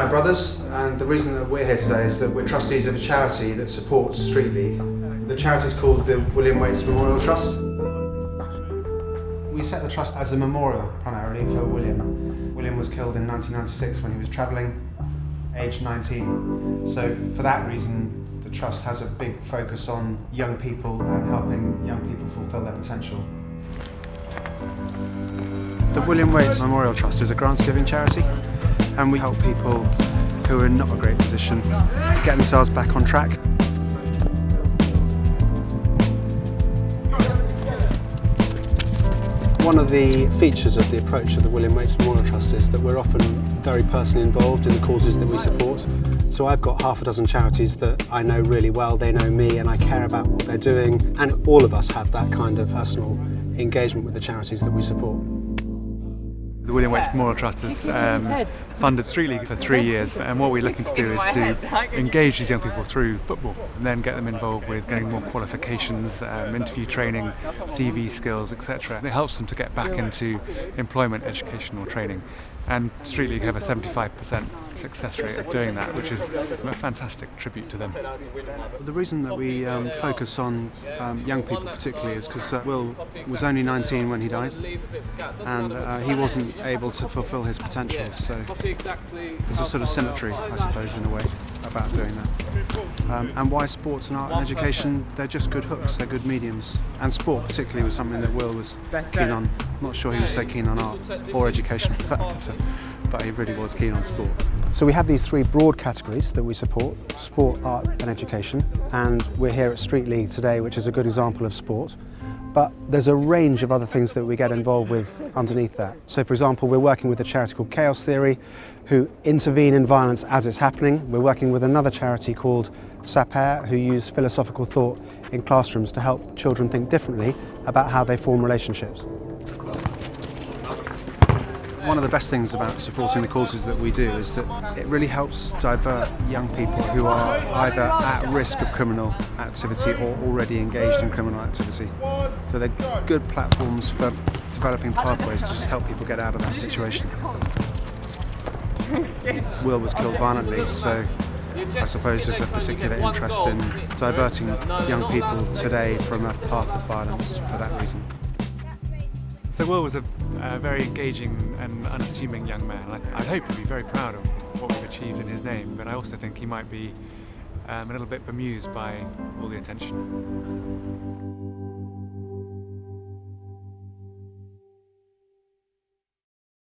my brothers, and the reason that we're here today is that we're trustees of a charity that supports Street League. The charity is called the William Wates Memorial Trust. We set the trust as a memorial primarily for William. William was killed in 1996 when he was travelling, aged 19. So for that reason, the trust has a big focus on young people and helping young people fulfil their potential. The William Wates Memorial Trust is a grants-giving charity, and we help people who are in not a great position get themselves back on track. One of the features of the approach of the William Wates Memorial Trust is that we're often very personally involved in the causes that we support. So I've got half a dozen charities that I know really well, they know me, and I care about what they're doing, and all of us have that kind of personal engagement with the charities that we support. The William Wates Memorial Trust has funded Street League for 3 years, and what we're looking to do is to engage these young people through football and then get them involved with getting more qualifications, interview training, CV skills, etc. It helps them to get back into employment, education or training. And Street League have a 75% success rate of doing that, which is a fantastic tribute to them. The reason that we focus on young people particularly is because Will was only 19 when he died, and he wasn't able to fulfil his potential, so there's a sort of symmetry, I suppose, in a way, about doing that. And why sports and art and education? They're just good hooks, they're good mediums. And sport particularly was something that Will was keen on. I'm not sure he was so keen on art or education for that matter, but he really was keen on sport. So we have these three broad categories that we support: sport, art and education, and we're here at Street League today, which is a good example of sport. But there's a range of other things that we get involved with underneath that. So for example, we're working with a charity called Chaos Theory, who intervene in violence as it's happening. We're working with another charity called Saper, who use philosophical thought in classrooms to help children think differently about how they form relationships. One of the best things about supporting the causes that we do is that it really helps divert young people who are either at risk of criminal activity or already engaged in criminal activity. So they're good platforms for developing pathways to just help people get out of that situation. Will was killed violently, so I suppose there's a particular interest in diverting young people today from a path of violence for that reason. So Will was a very engaging and unassuming young man. I hope he'd be very proud of what we've achieved in his name, but I also think he might be a little bit bemused by all the attention.